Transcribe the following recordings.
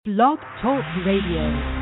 Blog Talk Radio.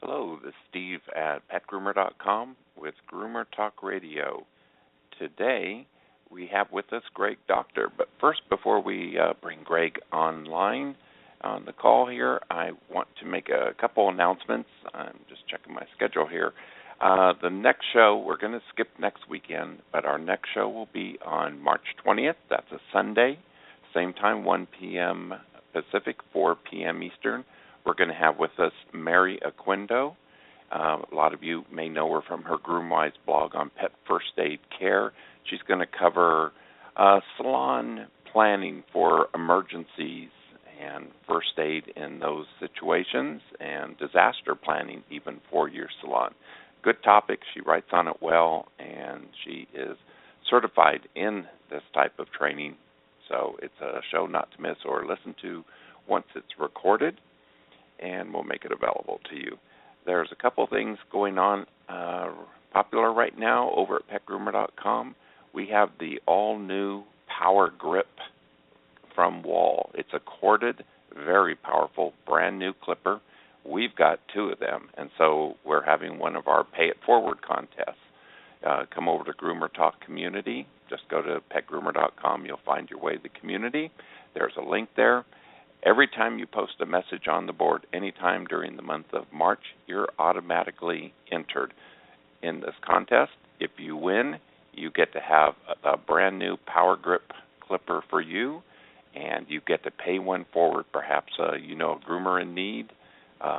Hello, this is Steve at PetGroomer.com with GroomerTALK Radio. Today, we have with us Gregg, Docktor. But first, before we bring Gregg online on the call here, I want to make a couple announcements. I'm just checking my schedule here. The next show, we're going to skip next weekend, but our next show will be on March 20th. That's a Sunday, same time, 1 p.m. Pacific, 4 p.m. Eastern. We're going to have with us Mary Aquindo. A lot of you may know her from her GroomWise blog on pet first aid care. She's going to cover salon planning for emergencies and first aid in those situations and disaster planning even for your salon. Good topic. She writes on it well, and she is certified in this type of training. So it's a show not to miss or listen to once it's recorded, and we'll make it available to you. There's a couple things going on popular right now over at PetGroomer.com. We have the all-new Power Grip from Wall. It's a corded, very powerful, brand-new clipper. We've got two of them, and so we're having one of our Pay It Forward contests. Come over to Groomer Talk Community. Just go to PetGroomer.com. You'll find your way to the community. There's a link there. Every time you post a message on the board, anytime during the month of March, you're automatically entered in this contest. If you win, you get to have a brand new Power Grip clipper for you, and you get to pay one forward. Perhaps a groomer in need,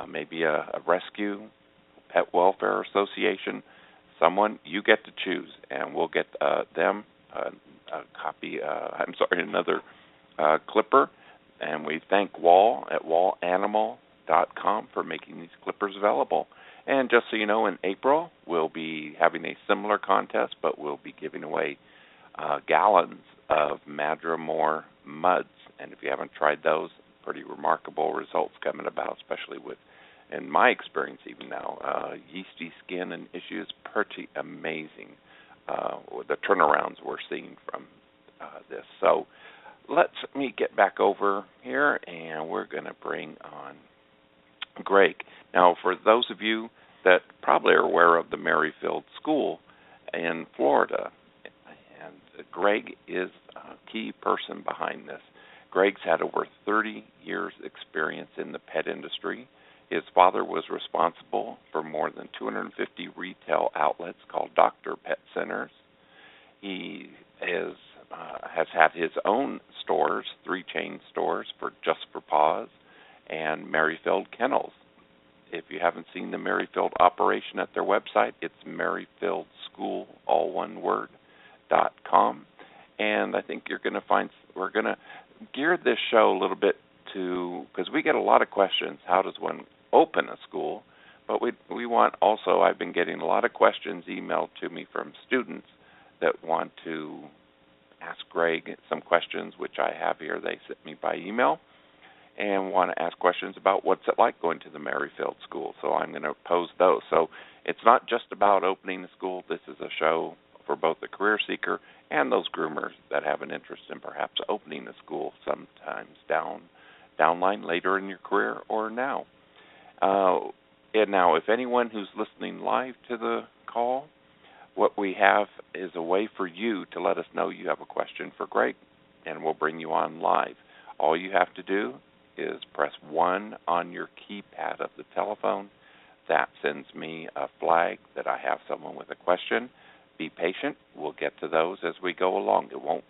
maybe a rescue, pet welfare association, someone you get to choose, and we'll get them a copy. Another clipper. And we thank Wall at wallanimal.com for making these clippers available. And just so you know, in April, we'll be having a similar contest, but we'll be giving away gallons of Madramore muds. And if you haven't tried those, pretty remarkable results coming about, especially with, in my experience even now, yeasty skin and issues, pretty amazing the turnarounds we're seeing from this. So let me get back over here, and we're going to bring on Gregg. Now, for those of you that probably are aware of the Merryfield School in Florida, and Gregg is a key person behind this. Gregg's had over 30 years' experience in the pet industry. His father was responsible for more than 250 retail outlets called Docktor Pet Centers. He has had his own stores, 3 chain stores for Just for Paws and Merryfield Kennels. If you haven't seen the Merryfield operation at their website, it's merryfieldschool, all one word, .com. And I think you're going to find we're going to gear this show a little bit to, because we get a lot of questions, how does one open a school? But we want also, I've been getting a lot of questions emailed to me from students that want to ask Gregg some questions, which I have here. They sent me by email and want to ask questions about what's it like going to the Merryfield School. So I'm going to pose those. So it's not just about opening a school. This is a show for both the career seeker and those groomers that have an interest in perhaps opening a school sometimes downline later in your career or now. And now, if anyone who's listening live to the call, what we have is a way for you to let us know you have a question for Gregg, and we'll bring you on live. All you have to do is press 1 on your keypad of the telephone. That sends me a flag that I have someone with a question. Be patient. We'll get to those as we go along. It won't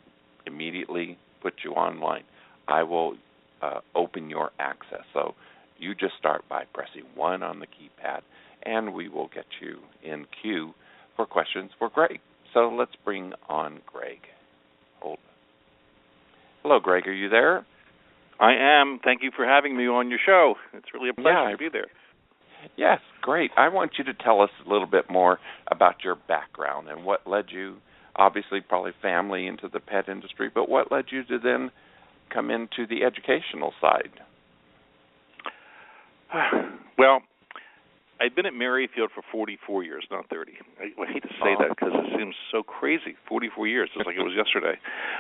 immediately put you online. I will open your access. So you just start by pressing 1 on the keypad, and we will get you in queue for questions for Gregg. So let's bring on Gregg. Hold on. Hello, Gregg. Are you there? I am. Thank you for having me on your show. It's really a pleasure to be there. Yes, great. I want you to tell us a little bit more about your background and what led you, obviously probably family, into the pet industry, but what led you to then come into the educational side? Well, I've been at Merryfield for 44 years, not 30. I hate to say that because it seems so crazy. 44 years, it's like it was yesterday.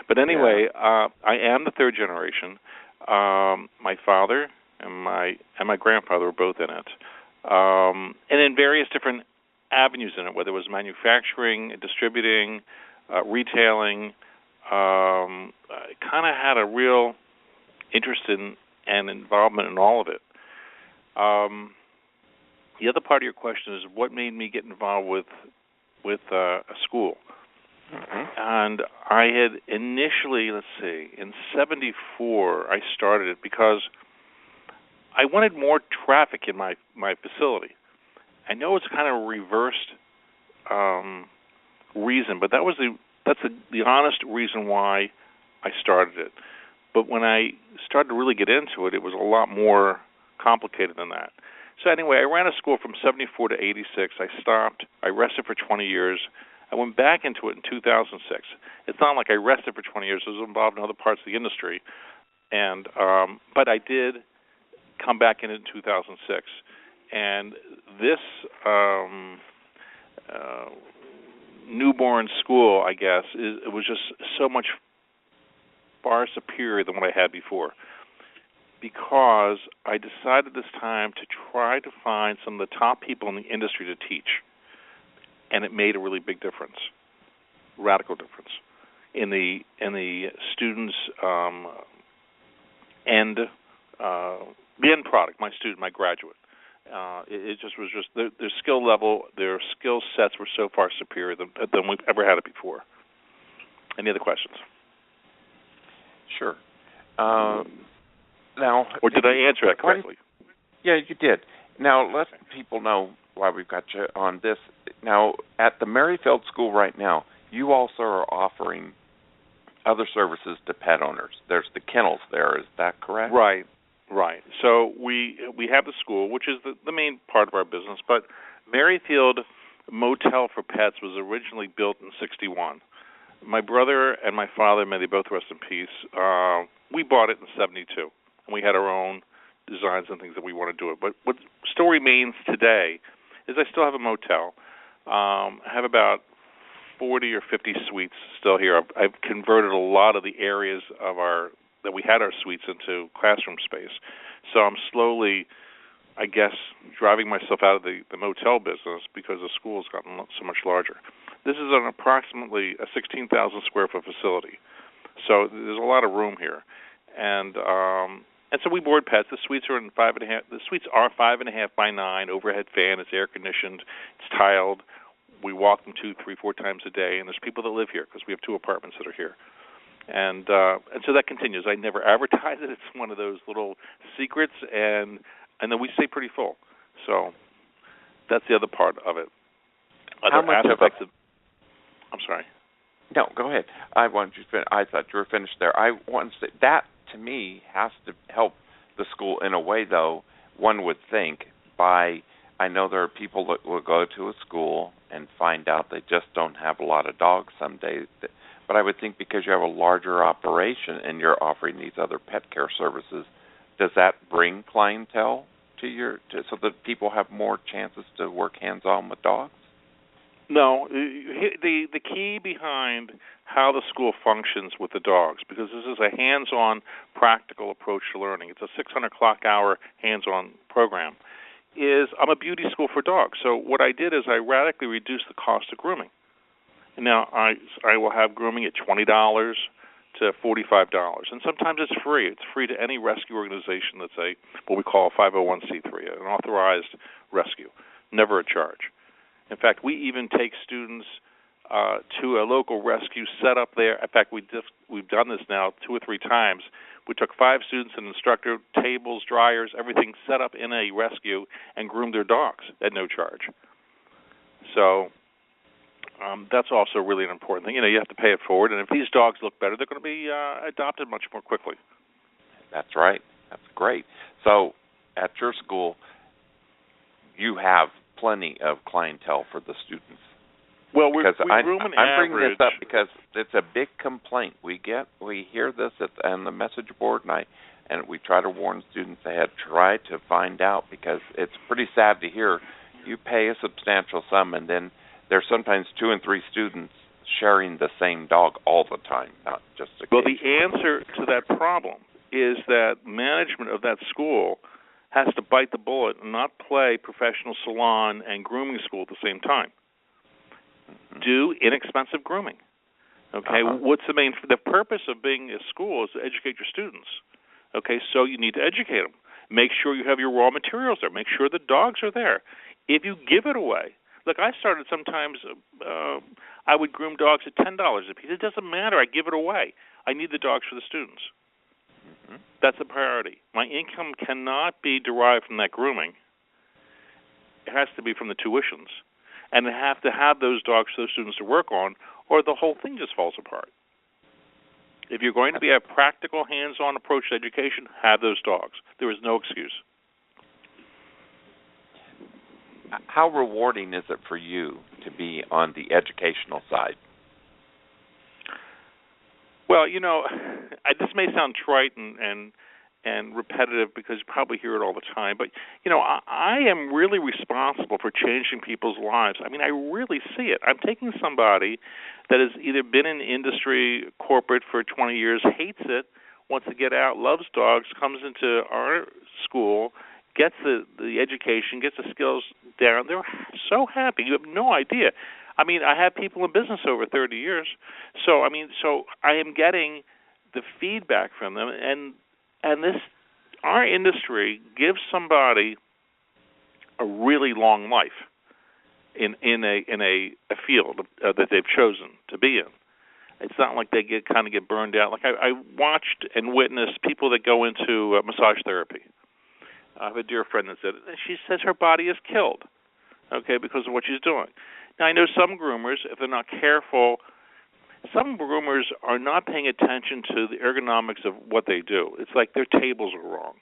But anyway, I am the third generation. My father and my grandfather were both in it. And in various different avenues in it, whether it was manufacturing, distributing, retailing. I kind of had a real interest in and involvement in all of it. The other part of your question is what made me get involved with a school. Mm-hmm. And I had initially, in 1974, I started it because I wanted more traffic in my facility. I know it's kind of a reversed reason, but that's the honest reason why I started it. But when I started to really get into it, it was a lot more complicated than that. So anyway, I ran a school from 1974 to 1986. I stopped. I rested for 20 years. I went back into it in 2006. It's not like I rested for 20 years. I was involved in other parts of the industry. And but I did come back in 2006. And this newborn school, I guess, it was just so much far superior than what I had before, because I decided this time to try to find some of the top people in the industry to teach, and it made a really big difference, radical difference in the students' the end product, my graduate. It just was their skill level, their skill sets were so far superior than we've ever had it before. Any other questions? Sure. Now, or did I answer that correctly? Yeah, you did. Now, let people know why we've got you on this. Now, at the Merryfield School right now, you also are offering other services to pet owners. There's the kennels there. Is that correct? Right. So we have the school, which is the main part of our business, but Merryfield Motel for Pets was originally built in 1961. My brother and my father, may they both rest in peace, we bought it in 1972, and we had our own designs and things that we want to do it. But what still remains today is I still have a motel. I have about 40 or 50 suites still here. I've converted a lot of the areas of that we had our suites into classroom space. So I'm slowly, I guess, driving myself out of the motel business because the school has gotten so much larger. This is an approximately a 16,000 square foot facility. So there's a lot of room here. And so we board pets. The suites are 5.5. The suites are 5.5 by 9. Overhead fan. It's air conditioned. It's tiled. We walk them 2, 3, 4 times a day. And there's people that live here because we have 2 apartments that are here. And so that continues. I never advertise it. It's one of those little secrets, and then we stay pretty full. So that's the other part of it. How much I'm sorry. No, go ahead. I thought you were finished there. I want to say that, to me, has to help the school in a way, though, one would think, I know there are people that will go to a school and find out they just don't have a lot of dogs some days. But I would think because you have a larger operation and you're offering these other pet care services, does that bring clientele so that people have more chances to work hands-on with dogs? No. The key behind how the school functions with the dogs, because this is a hands-on, practical approach to learning. It's a 600 clock hour hands-on program. I'm a beauty school for dogs. So what I did is I radically reduced the cost of grooming. Now, I will have grooming at $20 $45, and sometimes it's free. It's free to any rescue organization that's what we call a 501c3, an authorized rescue, never a charge. In fact, we even take students to a local rescue set up there. In fact, we've done this now 2 or 3 times. We took 5 students, an instructor, tables, dryers, everything set up in a rescue, and groomed their dogs at no charge. So that's also really an important thing. You have to pay it forward, and if these dogs look better, they're going to be adopted much more quickly. That's right. That's great. So at your school, you have plenty of clientele for the students. Well, we groom an I'm average. bringing this up because it's a big complaint. We hear this on the message board, and we try to warn students ahead. Try to find out, because it's pretty sad to hear you pay a substantial sum, and then there's sometimes 2 and 3 students sharing the same dog all the time, not just occasionally. Well, the answer to that problem is that management of that school has to bite the bullet and not play professional salon and grooming school at the same time. Mm-hmm. Do inexpensive grooming. Okay, What's the purpose of being a school is to educate your students. Okay, so you need to educate them. Make sure you have your raw materials there. Make sure the dogs are there. If you give it away, look, I started sometimes, I would groom dogs at $10 a piece. It doesn't matter. I give it away. I need the dogs for the students. Mm-hmm. That's a priority. My income cannot be derived from that grooming. It has to be from the tuitions. And I have to have those dogs for those students to work on, or the whole thing just falls apart. If you're going to be a practical, hands-on approach to education, have those dogs. There is no excuse. How rewarding is it for you to be on the educational side? Well, this may sound trite and repetitive because you probably hear it all the time, but, I am really responsible for changing people's lives. I mean, I really see it. I'm taking somebody that has either been in industry, corporate for 20 years, hates it, wants to get out, loves dogs, comes into our school, gets the education, gets the skills down. They're so happy. You have no idea. I mean, I have people in business over 30 years. So I am getting the feedback from them, and this, our industry gives somebody a really long life in a field that they've chosen to be in. It's not like they get burned out. Like I watched and witnessed people that go into massage therapy. I have a dear friend that she says her body is killed, because of what she's doing. Now, I know some groomers, if they're not careful, some groomers are not paying attention to the ergonomics of what they do. It's like their tables are wrong.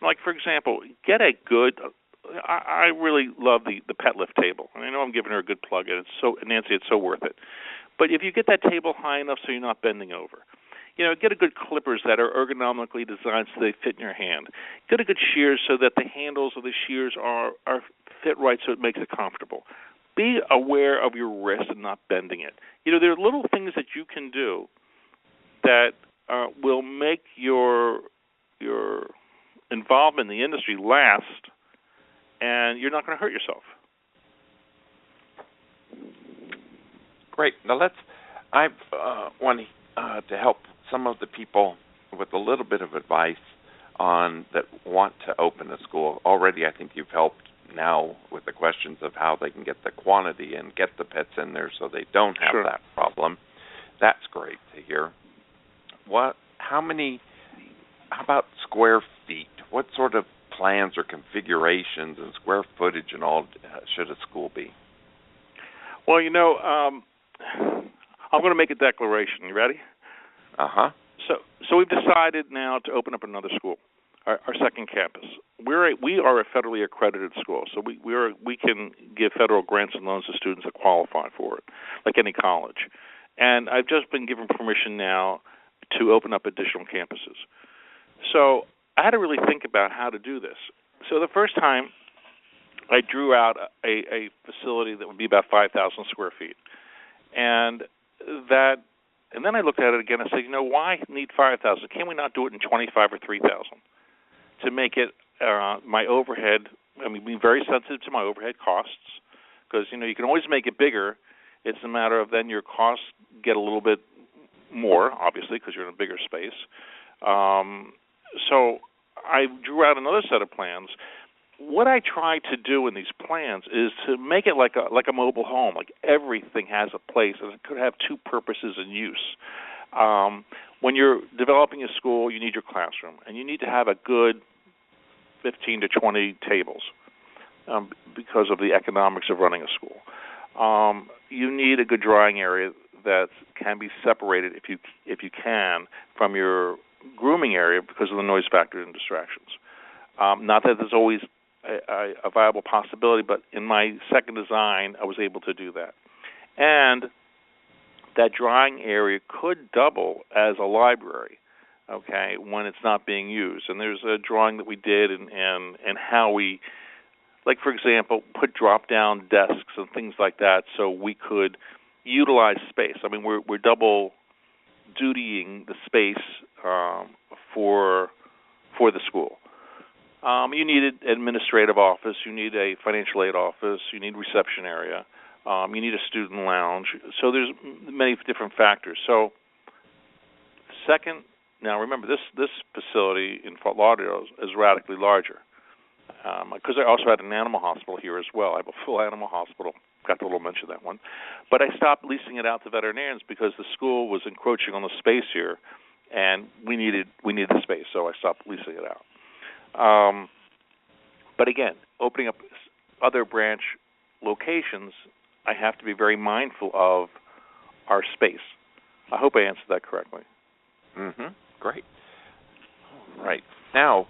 Like, for example, get a good, I really love the pet lift table. And I know I'm giving her a good plug, and Nancy, it's so worth it. But if you get that table high enough so you're not bending over, get a good clippers that are ergonomically designed so they fit in your hand. Get a good shears so that the handles of the shears are fit right so it makes it comfortable. Be aware of your wrist and not bending it. There are little things that you can do that will make your involvement in the industry last, and you're not going to hurt yourself. Great. Now I want to help some of the people with a little bit of advice that want to open a school. Already I think you've helped now with the questions of how they can get the quantity and get the pets in there so they don't have that problem. That's great to hear. How about square feet? What sort of plans or configurations and square footage and all should a school be? Well, I'm going to make a declaration. You ready? Uh-huh. So we've decided now to open up another school, our second campus. We are a federally accredited school, so we can give federal grants and loans to students that qualify for it, like any college. And I've just been given permission now to open up additional campuses. So I had to really think about how to do this. So the first time, I drew out a facility that would be about 5,000 square feet, and then I looked at it again and said, why need 5,000? Can we not do it in 25 or 3,000 to make it my overhead? I mean, be very sensitive to my overhead costs, because you can always make it bigger. It's a matter of then your costs get a little bit more, obviously, because you're in a bigger space. So I drew out another set of plans. What I try to do in these plans is to make it like a mobile home, like everything has a place, and it could have two purposes in use. When you're developing a school, you need your classroom, and you need to have a good 15 to 20 tables because of the economics of running a school. You need a good drying area that can be separated, if you can, from your grooming area because of the noise factor and distractions. Not that there's always a viable possibility, but in my second design, I was able to do that. And that drying area could double as a library, okay, when it's not being used. And there's a drawing that we did and how we, like, for example, put drop-down desks and things like that so we could utilize space. I mean, we're double dutying the space for the school. You need an administrative office, you need a financial aid office, you need reception area, you need a student lounge. So there's many different factors. So second, now remember, this facility in Fort Lauderdale is radically larger because I also had an animal hospital here as well. I have a full animal hospital. Got to a little mention that one. But I stopped leasing it out to veterinarians because the school was encroaching on the space here, and we needed the space, so I stopped leasing it out. But again, opening up other branch locations, I have to be very mindful of our space. I hope I answered that correctly. Mm-hmm. Great. All right. Now,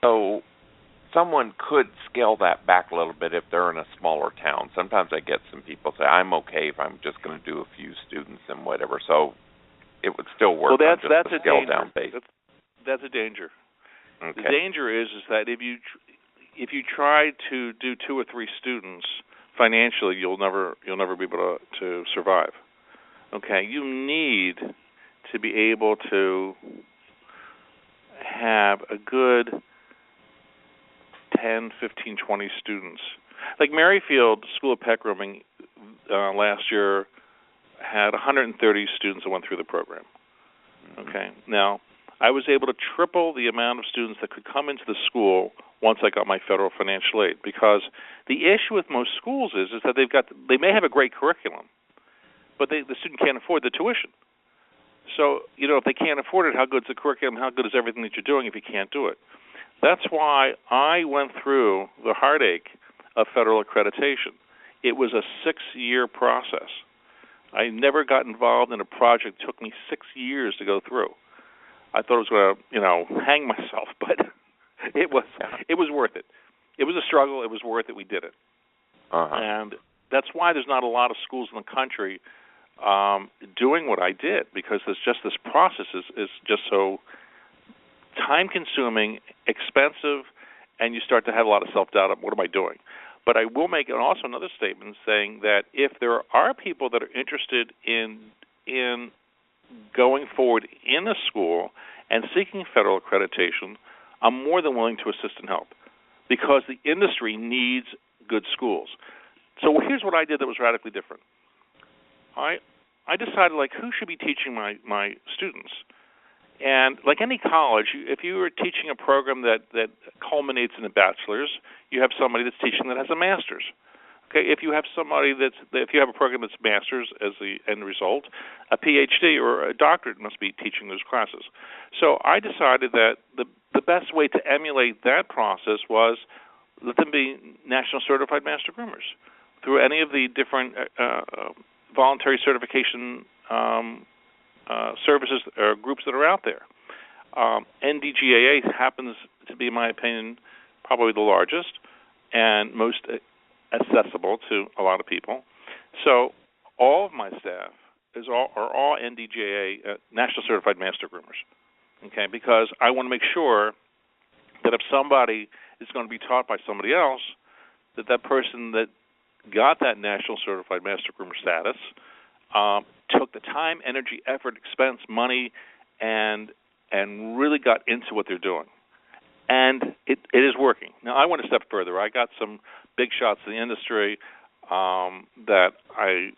so someone could scale that back a little bit if they're in a smaller town. Sometimes I get some people say, I'm okay if I'm just going to do a few students and whatever. So it would still work on just a scale-down base. That's a danger. Okay. The danger is that if you try to do 2 or 3 students financially, you'll never be able to survive. Okay, you need to be able to have a good 10, 15, 20 students. Like Merryfield School of Pet Grooming last year had 130 students that went through the program. Okay, now I was able to triple the amount of students that could come into the school once I got my federal financial aid, because the issue with most schools is that they may have a great curriculum, but the student can't afford the tuition. So, if they can't afford it, how good is the curriculum, how good is everything that you're doing if you can't do it? That's why I went through the heartache of federal accreditation. It was a 6-year process. I never got involved in a project that took me 6 years to go through. I thought I was going to, hang myself, but it was worth it. It was a struggle. It was worth it. We did it. Uh-huh. And that's why there's not a lot of schools in the country doing what I did, because there's just this process is just so time-consuming, expensive, and you start to have a lot of self-doubt of what am I doing. But I will make also another statement saying that if there are people that are interested in going forward in a school and seeking federal accreditation, I'm more than willing to assist and help, because the industry needs good schools. So here's what I did that was radically different. I decided, who should be teaching my students? And like any college, if you are teaching a program that culminates in a bachelor's, you have somebody that's teaching that has a master's. Okay, if you have if you have a program that's master's as the end result, a PhD or a doctorate must be teaching those classes. So I decided that the best way to emulate that process was let them be National Certified Master Groomers through any of the different voluntary certification services or groups that are out there. NDGAA happens to be, in my opinion, probably the largest and most accessible to a lot of people. So all of my staff are all NDGAA, National Certified Master Groomers, okay, because I want to make sure that if somebody is going to be taught by somebody else, that person that got that National Certified Master Groomer status took the time, energy, effort, expense, money, and really got into what they're doing. And it is working. Now, I went a step further. I got some big shots in the industry that I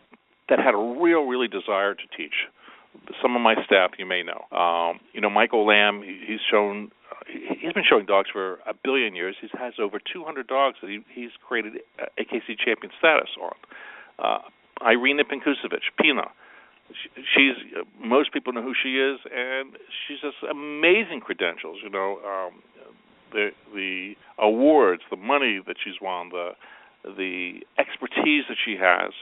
that had a really desire to teach. Some of my staff you may know. Michael Lamb, he's been showing dogs for a billion years. He has over 200 dogs that he's created AKC champion status on. Irina Pinkusevich, Pina. Most people know who she is, and she's just amazing credentials. The awards, the money that she's won, the expertise that she has.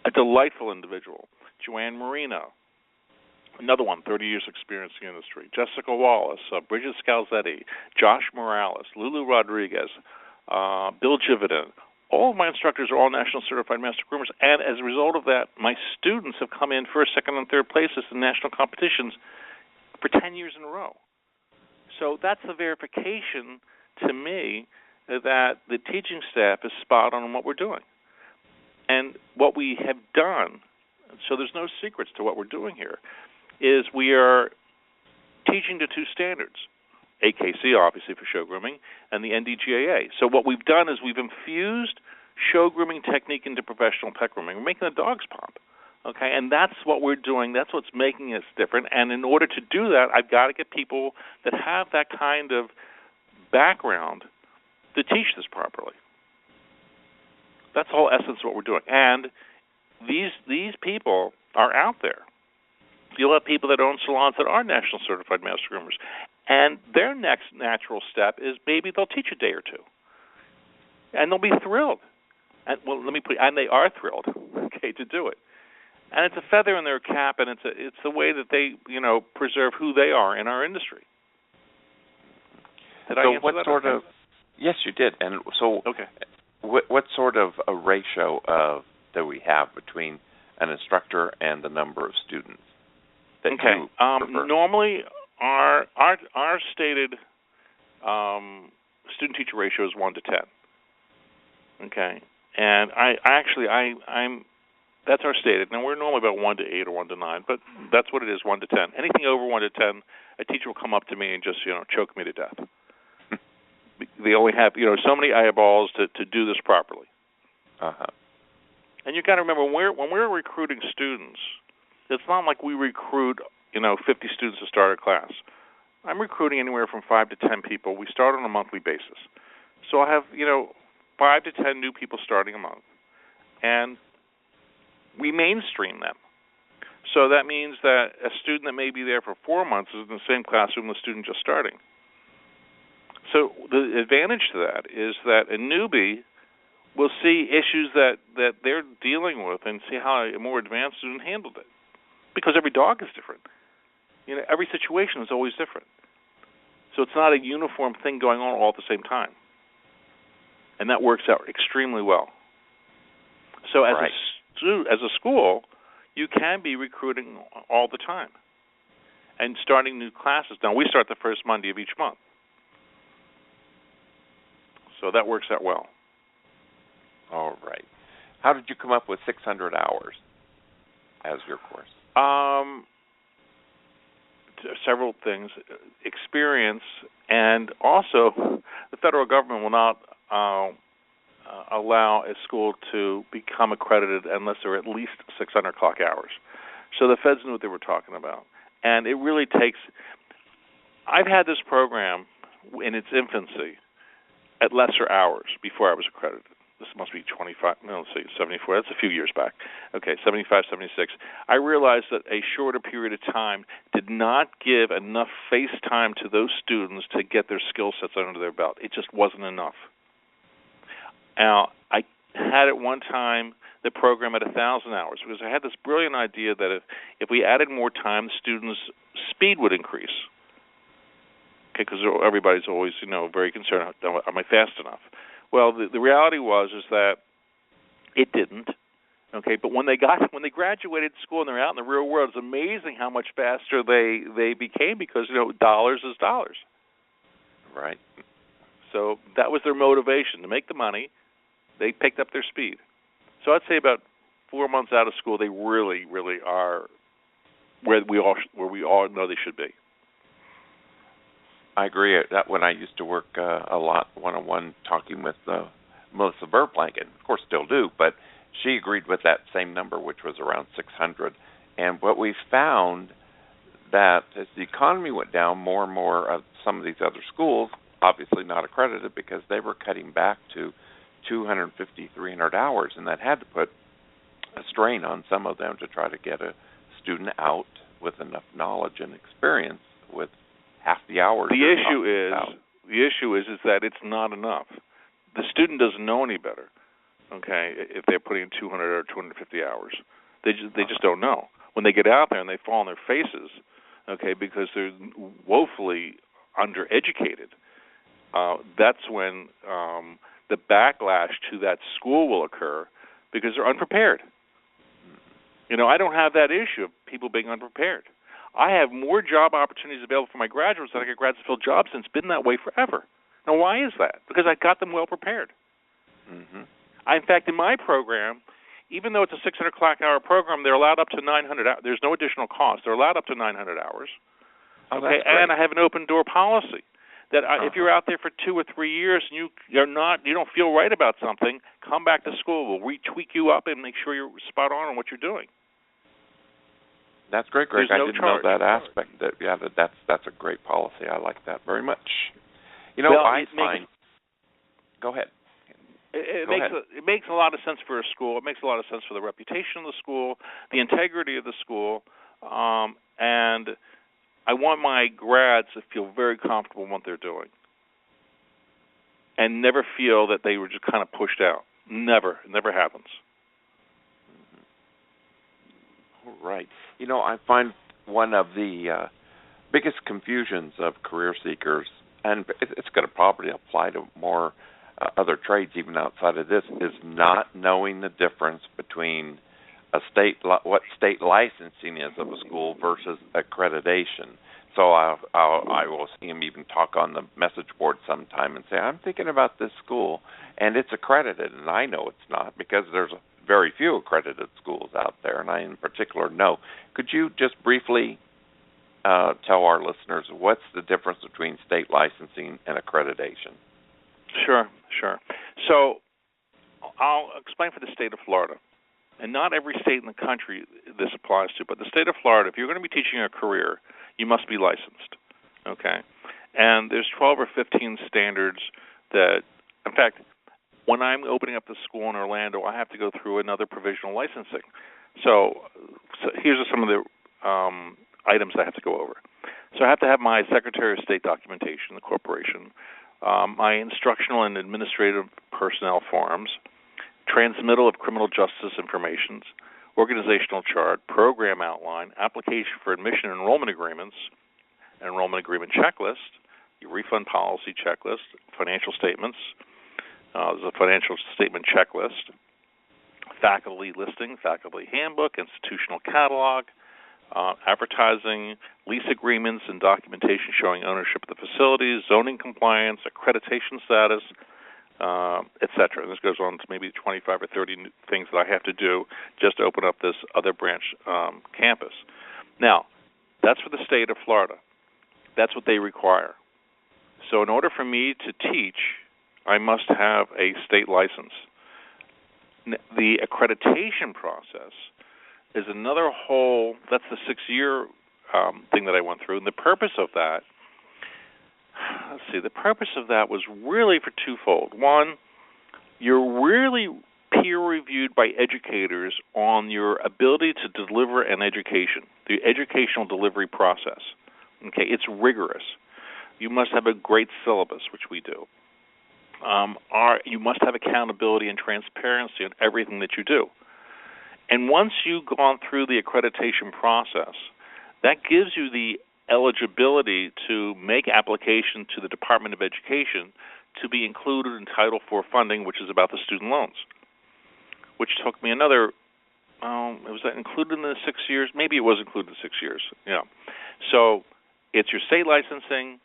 A delightful individual. Joanne Marino, another one, 30 years experience in the industry. Jessica Wallace, Bridget Scalzetti, Josh Morales, Lulu Rodriguez, Bill Jividan. All of my instructors are all National Certified Master Groomers, and as a result of that, my students have come in first, second, and third places in national competitions for 10 years in a row. So that's the verification to me that the teaching staff is spot on what we're doing. And what we have done, so there's no secrets to what we're doing here, is we are teaching to two standards, AKC, obviously, for show grooming, and the NDGAA. So what we've done is we've infused show grooming technique into professional pet grooming. We're making the dogs pump, okay? And that's what we're doing. That's what's making us different. And in order to do that, I've got to get people that have that kind of background to teach this properly. That's the whole essence of what we're doing. And these people are out there. You'll have people that own salons that are National Certified Master Groomers. And their next natural step is maybe they'll teach a day or two. And they'll be thrilled. And they are thrilled, okay, to do it. And it's a feather in their cap, and it's the way that they, preserve who they are in our industry. Did I answer that? Sort of? Yes, you did. And so, okay. What sort of a ratio do we have between an instructor and the number of students that you prefer? Normally, our stated student-teacher ratio is 1 to 10. Okay, and I'm that's our stated. Now we're normally about 1 to 8 or 1 to 9, but that's what it is, 1 to 10. Anything over 1 to 10, a teacher will come up to me and just choke me to death. They only have so many eyeballs to do this properly. And you got to remember when we're recruiting students, it's not like we recruit 50 students to start a class. I'm recruiting anywhere from 5 to 10 people. We start on a monthly basis, so I have 5 to 10 new people starting a month, and we mainstream them. So that means that a student that may be there for 4 months is in the same classroom the student just starting. So the advantage to that is that a newbie will see issues that they're dealing with and see how a more advanced student handled it. Because every dog is different. Every situation is always different. So it's not a uniform thing going on all at the same time. And that works out extremely well. So as a school, you can be recruiting all the time and starting new classes. Now, we start the first Monday of each month. So that works out well. All right. How did you come up with 600 hours as your course? Several things. Experience, and also the federal government will not allow a school to become accredited unless there are at least 600 clock hours. So the feds knew what they were talking about. And it really takes... I've had this program in its infancy at lesser hours before I was accredited. This must be 74. That's a few years back. Okay, 75, 76. I realized that a shorter period of time did not give enough face time to those students to get their skill sets under their belt. It just wasn't enough. Now, I had at one time the program at 1,000 hours because I had this brilliant idea that if we added more time, the students' speed would increase. Okay, because everybody's always, very concerned, am I fast enough? Well, the reality is that it didn't. Okay, but when they graduated school and they're out in the real world, it's amazing how much faster they became because dollars is dollars. Right. So that was their motivation to make the money. They picked up their speed. So I'd say about 4 months out of school, they really, really are where we all know they should be. I agree. That when I used to work a lot one-on-one talking with Melissa Verplank, and of course still do, but she agreed with that same number, which was around 600. And what we found that as the economy went down, more and more of some of these other schools, obviously not accredited, because they were cutting back to 250, 300 hours, and that had to put a strain on some of them to try to get a student out with enough knowledge and experience with half the hours. The issue is that it's not enough. The student doesn't know any better, okay, if they're putting in 200 or 250 hours. They just don't know. When they get out there and they fall on their faces, okay, because they're woefully undereducated, that's when the backlash to that school will occur because they're unprepared. You know, I don't have that issue of people being unprepared. I have more job opportunities available for my graduates than I get graduates to fill jobs, and it's been that way forever. Now, why is that? Because I got them well prepared. Mm-hmm. In fact, in my program, even though it's a 600 clock hour program, they're allowed up to 900 hours. There's no additional cost. They're allowed up to 900 hours. Okay, and I have an open door policy that if you're out there for 2 or 3 years and you don't feel right about something, come back to school. We'll retweak you up and make sure you're spot on what you're doing. That's great, Greg. There's I didn't know that aspect. That's a great policy. I like that very much. You know, Go ahead. It makes a lot of sense for a school. It makes a lot of sense for the reputation of the school, the integrity of the school, and I want my grads to feel very comfortable in what they're doing and never feel that they were just kind of pushed out. Never. It never happens. All right. You know, I find one of the biggest confusions of career seekers, and it's going to probably apply to more other trades even outside of this, is not knowing the difference between what state licensing is of a school versus accreditation. So I will see him even talk on the message board sometime and say, I'm thinking about this school, and it's accredited, and I know it's not because there's very few accredited schools out there, and I in particular know. Could you just briefly tell our listeners what's the difference between state licensing and accreditation? Sure. So I'll explain for the state of Florida. And not every state in the country this applies to, but the state of Florida, if you're going to be teaching a career, you must be licensed, okay? And there's 12 or 15 standards that, in fact, when I'm opening up the school in Orlando, I have to go through another provisional licensing. So here's some of the items I have to go over. So I have to have my Secretary of State documentation, the corporation, my instructional and administrative personnel forms, transmittal of criminal justice information, organizational chart, program outline, application for admission and enrollment agreements, enrollment agreement checklist, your refund policy checklist, financial statements, there's a financial statement checklist, faculty listing, faculty handbook, institutional catalog, advertising, lease agreements and documentation showing ownership of the facilities, zoning compliance, accreditation status, etc. And this goes on to maybe 25 or 30 things that I have to do just to open up this other branch campus. Now, that's for the state of Florida. That's what they require. So in order for me to teach, I must have a state license. The accreditation process is another whole, that's the 6-year thing that I went through. And the purpose of that, the purpose of that was really for twofold. One, you're really peer-reviewed by educators on your ability to deliver an education, the educational delivery process. Okay, it's rigorous. You must have a great syllabus, which we do. You must have accountability and transparency in everything that you do. And once you've gone through the accreditation process, that gives you the eligibility to make application to the Department of Education to be included in Title IV funding, which is about the student loans, which took me another, was that included in the 6 years? Maybe it was included in 6 years, yeah. So it's your state licensing,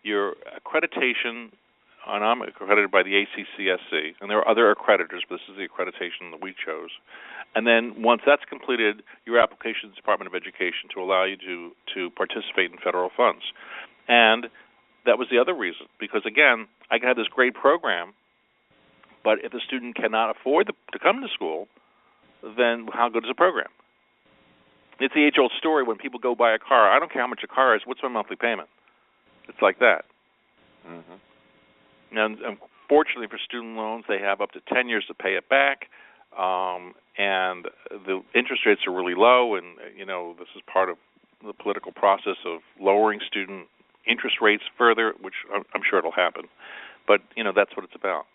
your accreditation, and I'm accredited by the ACCSC, and there are other accreditors, but this is the accreditation that we chose. And then once that's completed, your application to the Department of Education to allow you to participate in federal funds. And that was the other reason, because, again, I had this great program, but if the student cannot afford to come to school, then how good is the program? It's the age-old story when people go buy a car. I don't care how much a car is. What's my monthly payment? It's like that. Mm-hmm. Now, unfortunately for student loans, they have up to 10 years to pay it back, and the interest rates are really low, and, this is part of the political process of lowering student interest rates further, which I'm sure it'll happen. But, that's what it's about.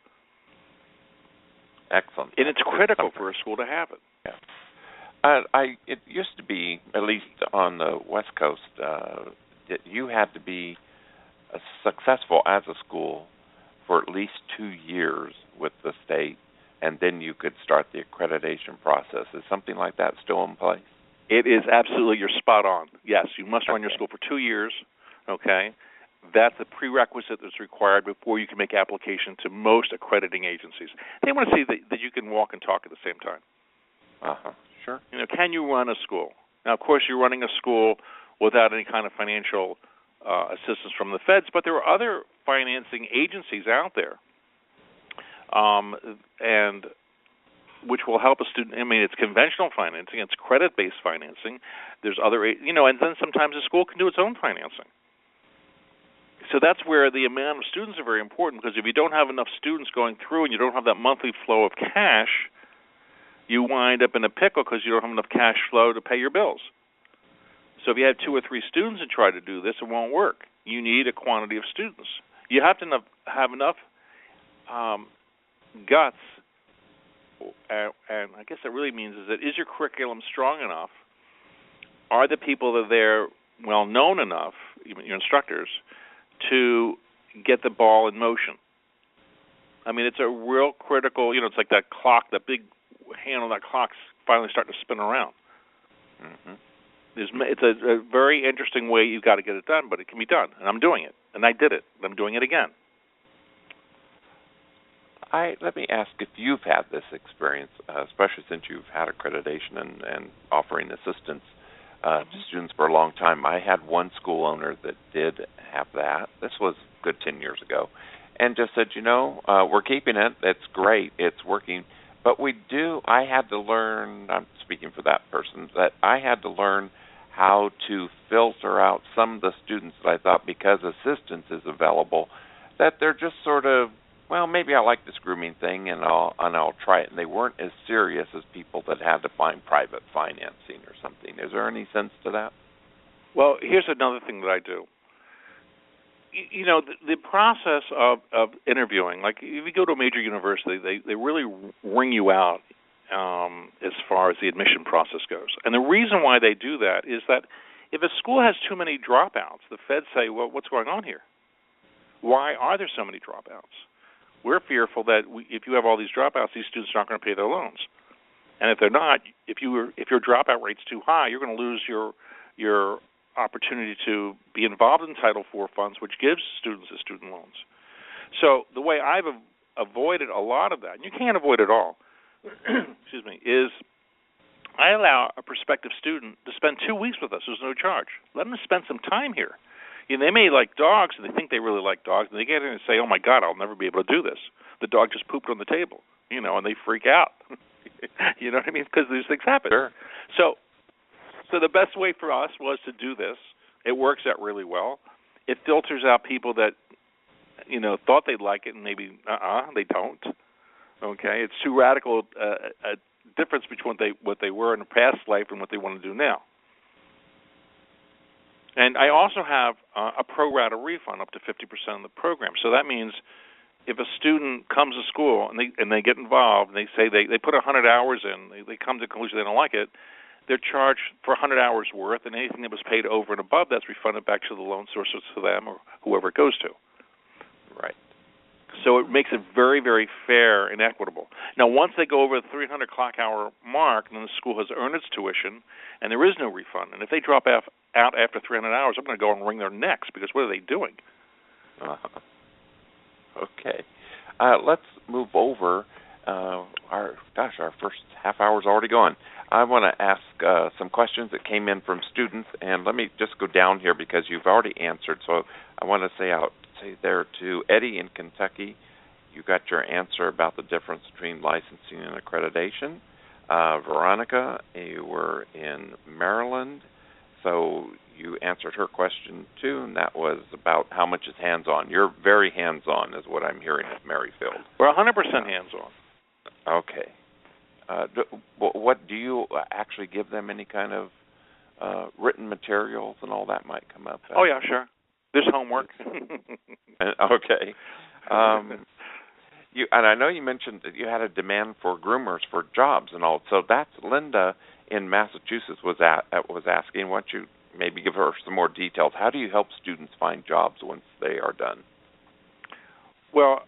Excellent. And it's critical for a school to have it. Yeah. It used to be, at least on the West Coast, that you had to be successful as a school for at least 2 years with the state, and then you could start the accreditation process. Is something like that still in place? It is absolutely. You're spot on. Yes, you must run your school for 2 years, okay? That's a prerequisite that's required before you can make application to most accrediting agencies. They want to see that you can walk and talk at the same time. Uh-huh. Sure. Can you run a school? Now, of course, you're running a school without any kind of financial assistance from the feds, but there are other financing agencies out there, and which will help a student. I mean, it's conventional financing, it's credit-based financing. There's other, and then sometimes the school can do its own financing. So that's where the amount of students are very important, because if you don't have enough students going through and you don't have that monthly flow of cash, you wind up in a pickle because you don't have enough cash flow to pay your bills. So if you have 2 or 3 students and try to do this, it won't work. You need a quantity of students. You have to have enough guts, and I guess that really means is your curriculum strong enough? Are the people that are there well known enough, even your instructors, to get the ball in motion? I mean, it's a real critical, it's like that clock, that big handle, that clock's finally starting to spin around. Mm-hmm. It's a very interesting way you've got to get it done, but it can be done, and I'm doing it, and I did it, and I'm doing it again. Let me ask if you've had this experience, especially since you've had accreditation and offering assistance to students for a long time. I had one school owner that did have that. This was a good 10 years ago, and just said, we're keeping it. It's great. It's working. But I had to learn, I'm speaking for that person, that I had to learn how to filter out some of the students that I thought, because assistance is available, that they're just sort of, well, maybe I like this grooming thing and I'll try it. And they weren't as serious as people that had to find private financing or something. Is there any sense to that? Well, here's another thing that I do. The process of interviewing, like if you go to a major university, they really ring you out as far as the admission process goes. And the reason why they do that is that if a school has too many dropouts, the feds say, well, what's going on here? Why are there so many dropouts? We're fearful that if you have all these dropouts, these students are not going to pay their loans. And if they're not, if your dropout rate's too high, you're going to lose your opportunity to be involved in Title IV funds, which gives students the student loans. So the way I've avoided a lot of that, and you can't avoid it all, excuse me, is I allow a prospective student to spend 2 weeks with us. There's no charge. Let them spend some time here. They may like dogs, and they think they really like dogs, and they get in and say, oh, my God, I'll never be able to do this. The dog just pooped on the table, and they freak out. You know what I mean? Because these things happen. Sure. So the best way for us was to do this. It works out really well. It filters out people that, thought they'd like it, and maybe, they don't. Okay? It's too radical a difference between what they were in a past life and what they want to do now. And I also have a pro rata refund up to 50% of the program. So that means if a student comes to school and they get involved and they say they put 100 hours in, they come to the conclusion they don't like it, they're charged for 100 hours worth, and anything that was paid over and above, that's refunded back to the loan source or to them or whoever it goes to. Right. So it makes it very, very fair and equitable. Now, once they go over the 300 clock hour mark, then the school has earned its tuition, and there is no refund. And if they drop out after 300 hours, I'm going to go and wring their necks, because what are they doing? Okay. Let's move over. Our first half hour's already gone. I want to ask some questions that came in from students, and let me just go down here because you've already answered. So I want to say there to Eddie in Kentucky, you got your answer about the difference between licensing and accreditation. Veronica, you were in Maryland, so you answered her question too, and that was about how much is hands-on. You're very hands-on, is what I'm hearing at Merryfield. We're 100% hands-on. Okay. What do you actually give them? Any kind of written materials and all that might come up? Oh yeah, sure. There's homework. Okay. And I know you mentioned that you had a demand for groomers for jobs and all. So that's Linda in Massachusetts was asking. Why don't you maybe give her some more details? How do you help students find jobs once they are done? Well,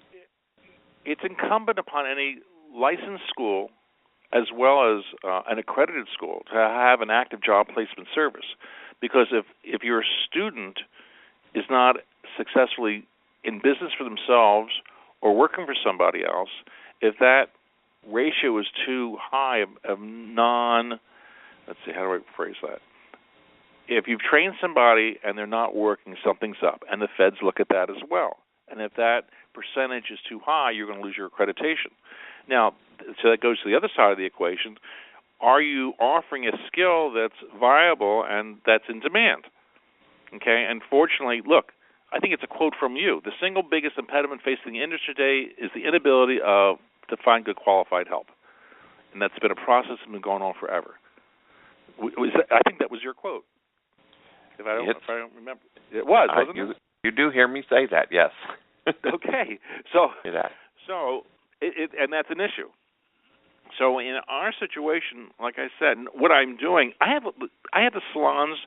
it's incumbent upon any licensed school as well as an accredited school to have an active job placement service. Because if your student is not successfully in business for themselves or working for somebody else, if that ratio is too high of let's see, how do I phrase that? If you've trained somebody and they're not working, something's up, and the feds look at that as well. And if that percentage is too high, you're going to lose your accreditation. Now, so that goes to the other side of the equation. Are you offering a skill that's viable and that's in demand? Okay, and fortunately, look, I think it's a quote from you. The single biggest impediment facing the industry today is the inability to find good qualified help. And that's been a process that's been going on forever. I think that was your quote. If I don't remember. It was, wasn't it? You do hear me say that, yes. Okay. And that's an issue. So in our situation, like I said, what I'm doing, I have the salons.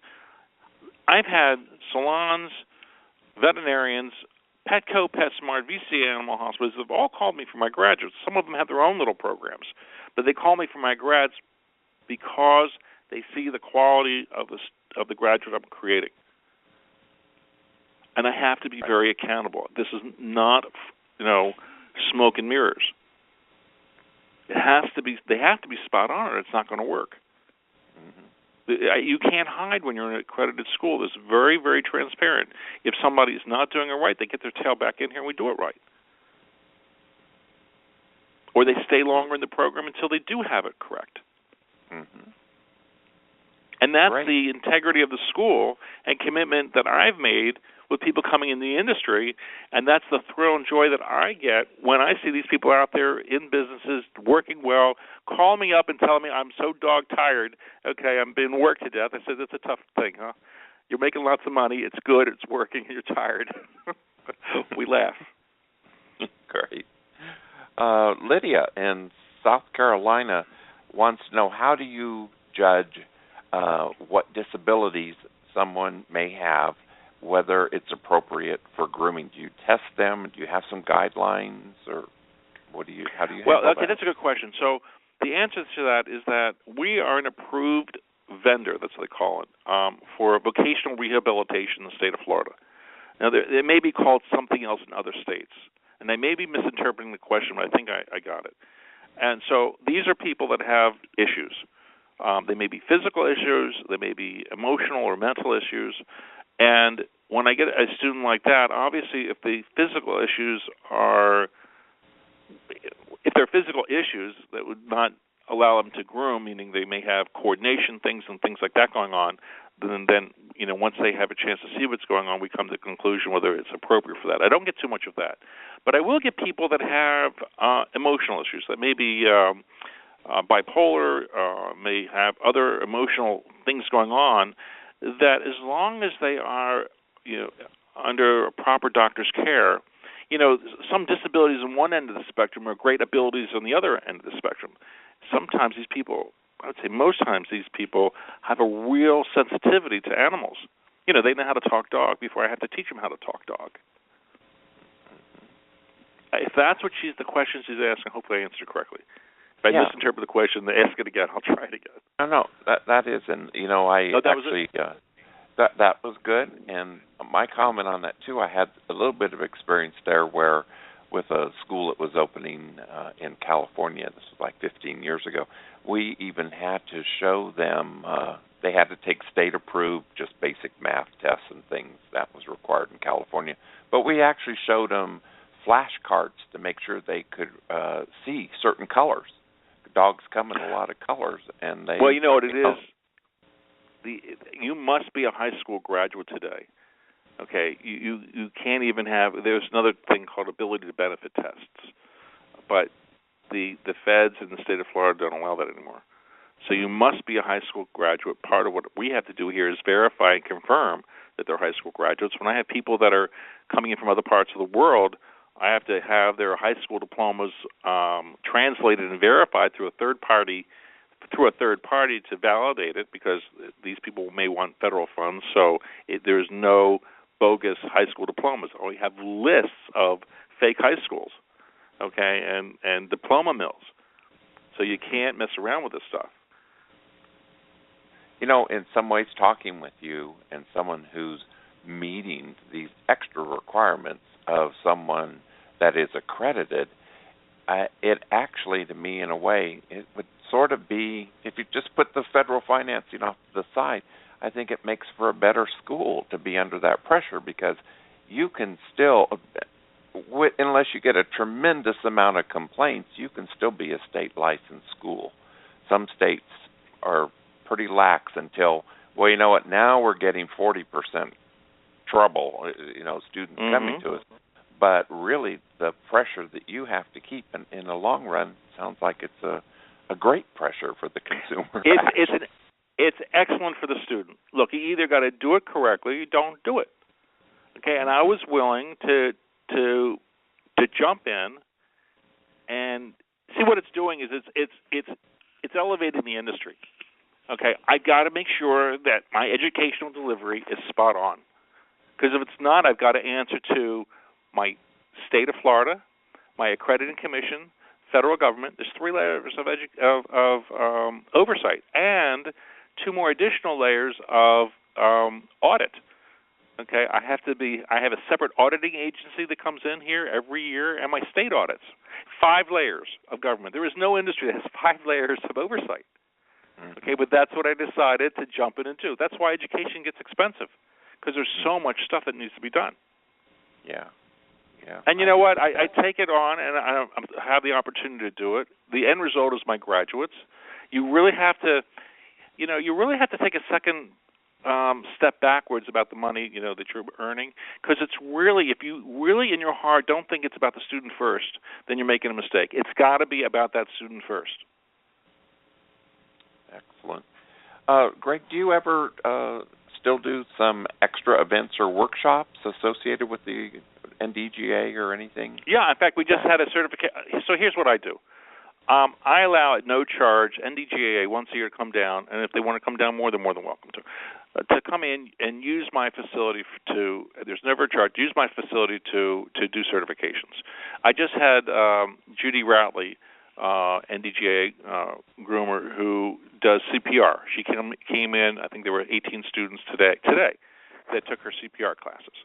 I've had salons, veterinarians, Petco, PetSmart, VC Animal Hospitals have all called me for my graduates. Some of them have their own little programs, but they call me for my grads because they see the quality of the graduate I'm creating. And I have to be very accountable. This is not, smoke and mirrors. They have to be spot on, or it's not going to work. Mm-hmm. You can't hide when you're in an accredited school. It's very, very transparent. If somebody is not doing it right, they get their tail back in here and we do it right. Or they stay longer in the program until they do have it correct. Mm-hmm. And that's right. The integrity of the school and commitment that I've made with people coming in the industry, and that's the thrill and joy that I get when I see these people out there in businesses working well, call me up and tell me I'm so dog tired, okay, I'm being worked to death. I said, that's a tough thing, huh? You're making lots of money, it's good, it's working, and you're tired. We laugh. Great. Lydia in South Carolina wants to know, how do you judge what disabilities someone may have, whether it's appropriate for grooming? Do you test them? Do you have some guidelines, or how do you handle that? That's a good question. So the answer to that is that we are an approved vendor, that's what they call it, for vocational rehabilitation in the state of Florida. Now, it may be called something else in other states, and I may be misinterpreting the question, but I think I got it. And so these are people that have issues. They may be physical issues, they may be emotional or mental issues, and when I get a student like that, obviously if the physical issues if they're physical issues that would not allow them to groom, meaning they may have coordination things and things like that going on, then once they have a chance to see what's going on, we come to the conclusion whether it's appropriate for that. I don't get too much of that. But I will get people that have emotional issues, that may be bipolar, may have other emotional things going on, that as long as they are under a proper doctor's care, some disabilities on one end of the spectrum are great abilities on the other end of the spectrum. Sometimes these people, I would say most times these people have a real sensitivity to animals. They know how to talk dog before I have to teach them how to talk dog. If that's what the question she's asking, hopefully I answered correctly. If I misinterpret the question, ask it again. I'll try it again. No, that is, and that was good. And my comment on that too, I had a little bit of experience there where, with a school that was opening in California, this was like 15 years ago, we even had to show them, they had to take state-approved, just basic math tests and things. That was required in California. But we actually showed them flashcards to make sure they could see certain colors. dogs come in a lot of colors, and they. Well, you know what it is. You must be a high school graduate today. Okay, you can't even have. There's another thing called ability to benefit tests, but the feds in the state of Florida don't allow that anymore. So you must be a high school graduate. Part of what we have to do here is verify and confirm that they're high school graduates. When I have people that are coming in from other parts of the world, I have to have their high school diplomas translated and verified through a third party to validate it, because these people may want federal funds. So there's no bogus high school diplomas. We have lists of fake high schools, okay, and diploma mills. So you can't mess around with this stuff. You know, in some ways, talking with you and someone who's meeting these extra requirements of someone that is accredited, it actually, to me, in a way, it would sort of be, if you just put the federal financing off to the side, I think it makes for a better school to be under that pressure, because you can still, unless you get a tremendous amount of complaints, you can still be a state licensed school. Some states are pretty lax until, well, you know what, now we're getting 40% trouble, students coming to us. But really, the pressure that you have to keep in the long run sounds like it's a great pressure for the consumer. It's excellent for the student. Look, you either got to do it correctly or you don't do it. Okay, and I was willing to jump in and see what it's doing. Is it's elevating the industry. Okay, I got to make sure that my educational delivery is spot on, because if it's not, I've got to answer to my state of Florida, my accrediting commission, federal government. There's 3 layers of oversight, and 2 more additional layers of audit. Okay, I have a separate auditing agency that comes in here every year, and my state audits. 5 layers of government. There is no industry that has 5 layers of oversight. Okay, but that's what I decided to jump in and do. That's why education gets expensive, because there's so much stuff that needs to be done. Yeah. And you know what? I take it on, and I have the opportunity to do it. The end result is my graduates. You really have to, take a second step backwards about the money, that you're earning, because it's really, if you really in your heart don't think it's about the student first, then you're making a mistake. It's got to be about that student first. Excellent. Gregg, do you ever still do some extra events or workshops associated with the NDGA or anything? Yeah, in fact, we just had a certification. So here's what I do. I allow at no charge NDGA once a year to come down, and if they want to come down more, they're more than welcome to come in and use my facility there's never a charge, use my facility to do certifications. I just had Judy Routley, NDGA groomer, who does CPR. She came in, I think there were 18 students today that took her CPR classes.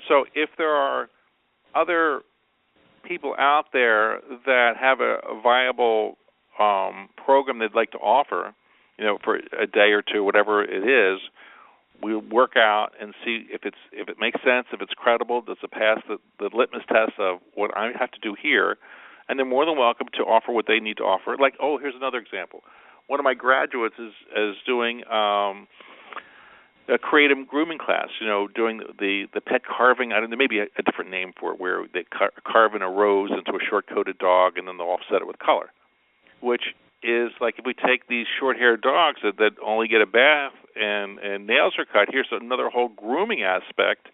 So if there are other people out there that have a viable program they'd like to offer, for a day or two, whatever it is, we'll work out and see if it makes sense, if it's credible, does it pass the litmus test of what I have to do here, and they're more than welcome to offer what they need to offer. Like, here's another example. One of my graduates is doing a creative grooming class, doing the pet carving. There may be a different name for it, where they carve in a rose into a short-coated dog, and then they'll offset it with color, which is like if we take these short-haired dogs that only get a bath and nails are cut, here's another whole grooming aspect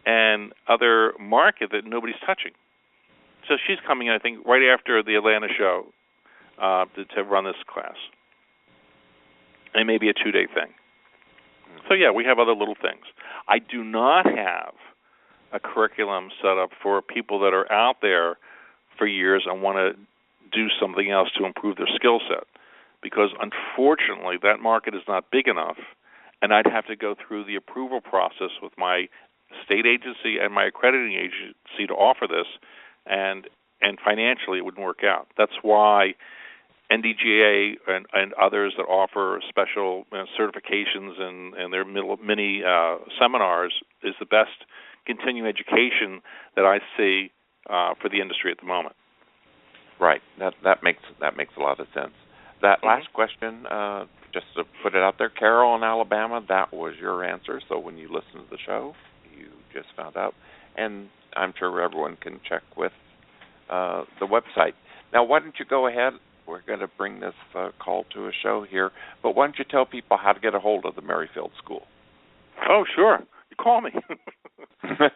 and other market that nobody's touching. So she's coming in, I think, right after the Atlanta show to run this class. And it may be a 2-day thing. So, yeah, we have other little things. I do not have a curriculum set up for people that are out there for years and want to do something else to improve their skill set, because, unfortunately, that market is not big enough, and I'd have to go through the approval process with my state agency and my accrediting agency to offer this, and financially it wouldn't work out. That's why NDGA and others that offer special certifications and their mini seminars is the best continuing education that I see for the industry at the moment. Right. That makes a lot of sense. That last question, just to put it out there, Carol in Alabama, that was your answer. So when you listen to the show, you just found out, and I'm sure everyone can check with the website. Now, why don't you go ahead? We're going to bring this call to a show here, but why don't you tell people how to get a hold of the Merryfield School? Oh, sure. You call me.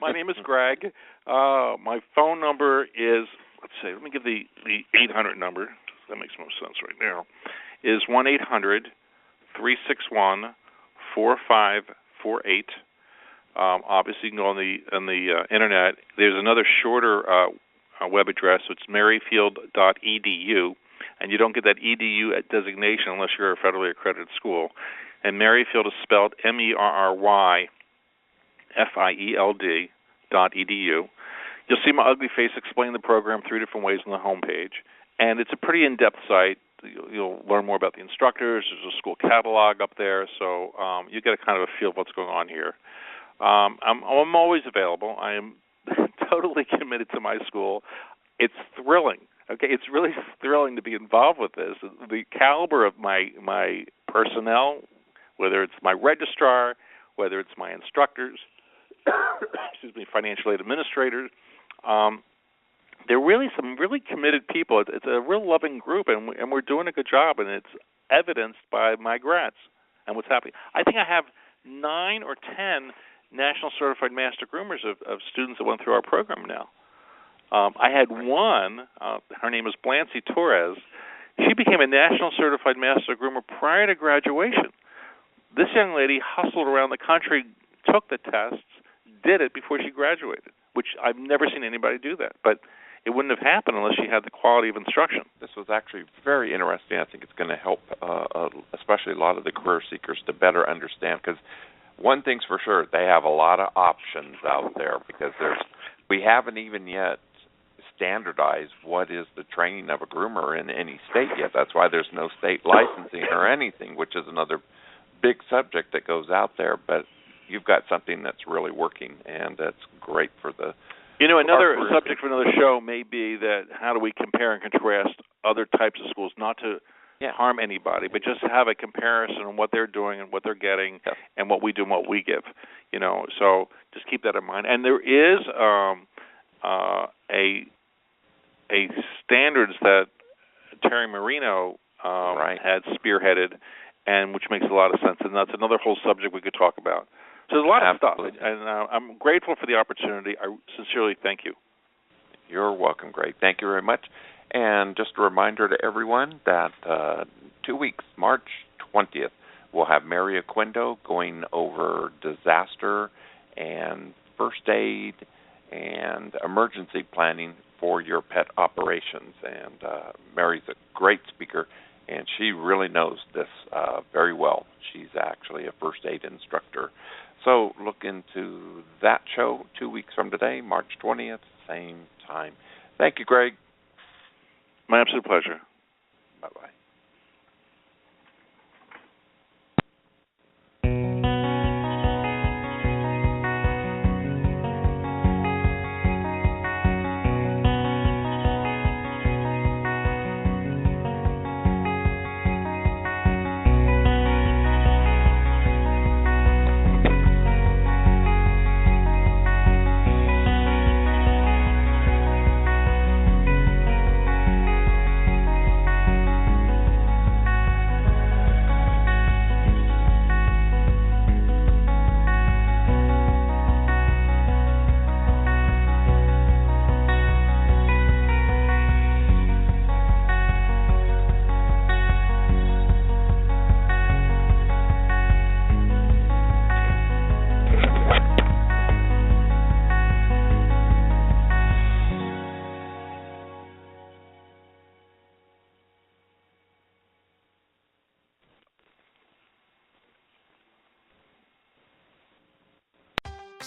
My name is Gregg. My phone number is, let me give the 800 number. That makes most sense right now. Is 1-800-361-4548. Obviously, you can go on the internet. There's another shorter web address. So it's merryfield.edu, and you don't get that edu designation unless you're a federally accredited school. And Merryfield is spelled MERRYFIELD.edu. You'll see my ugly face explain the program 3 different ways on the homepage, and it's a pretty in-depth site. You'll learn more about the instructors. There's a school catalog up there, so you get a kind of a feel of what's going on here. I'm always available. I am totally committed to my school. It's thrilling. Okay, it's really thrilling to be involved with this. The caliber of my personnel, whether it's my registrar, whether it's my instructors, financial aid administrators, they're really some really committed people. It's a real loving group, and we're doing a good job, and it's evidenced by my grads and what's happening. I think I have 9 or 10 National Certified Master Groomers of students that went through our program now. I had one, her name is Blancy Torres. She became a National Certified Master Groomer prior to graduation. This young lady hustled around the country, took the tests, did it before she graduated, which I've never seen anybody do that. But it wouldn't have happened unless she had the quality of instruction. This was actually very interesting. I think it's going to help, especially a lot of the career seekers, to better understand. Because one thing's for sure, they have a lot of options out there because we haven't even yet standardized what is the training of a groomer in any state yet. That's why there's no state licensing or anything, which is another big subject that goes out there. But you've got something that's really working, and that's great for the... another subject for another show may be that how do we compare and contrast other types of schools, not to harm anybody, but just to have a comparison on what they're doing and what they're getting and what we do and what we give. So just keep that in mind. And there is a standards that Terry Marino had spearheaded, and which makes a lot of sense, and that's another whole subject we could talk about. So there's a lot of stuff, and I'm grateful for the opportunity. I sincerely thank you. You're welcome, Gregg. Thank you very much. And just a reminder to everyone that 2 weeks, March 20th, we'll have Mary Aquindo going over disaster and first aid and emergency planning for your pet operations. And Mary's a great speaker, and she really knows this very well. She's actually a first aid instructor. So look into that show 2 weeks from today, March 20th, same time. Thank you, Gregg. My absolute pleasure. Bye-bye.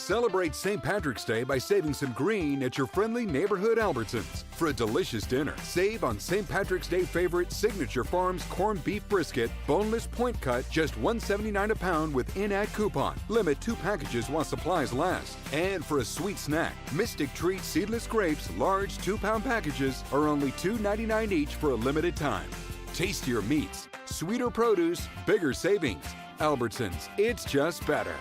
Celebrate St. Patrick's Day by saving some green at your friendly neighborhood Albertsons. For a delicious dinner, save on St. Patrick's Day favorite Signature Farms corned beef brisket, boneless point cut, just $1.79 a pound with in-ad coupon. Limit 2 packages while supplies last. And for a sweet snack, Mystic Treat seedless grapes, large 2-pound packages are only $2.99 each for a limited time. Tastier meats, sweeter produce, bigger savings. Albertsons, it's just better.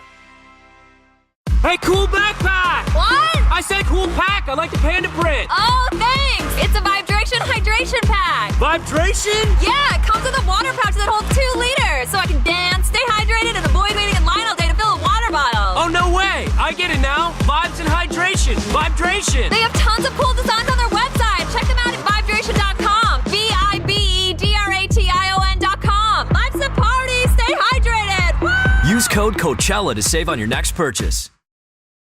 Hey, cool backpack! What? I said cool pack. I like the panda print. Oh, thanks! It's a Vibration Hydration Pack. Vibration? Yeah, it comes with a water pouch that holds 2 liters, so I can dance, stay hydrated, and avoid waiting in line all day to fill a water bottle. Oh, no way! I get it now. Vibes and hydration. Vibration. They have tons of cool designs on their website. Check them out at Vibration.com. VIBEDRATION.com. Let's the party. Stay hydrated. Woo! Use code Coachella to save on your next purchase.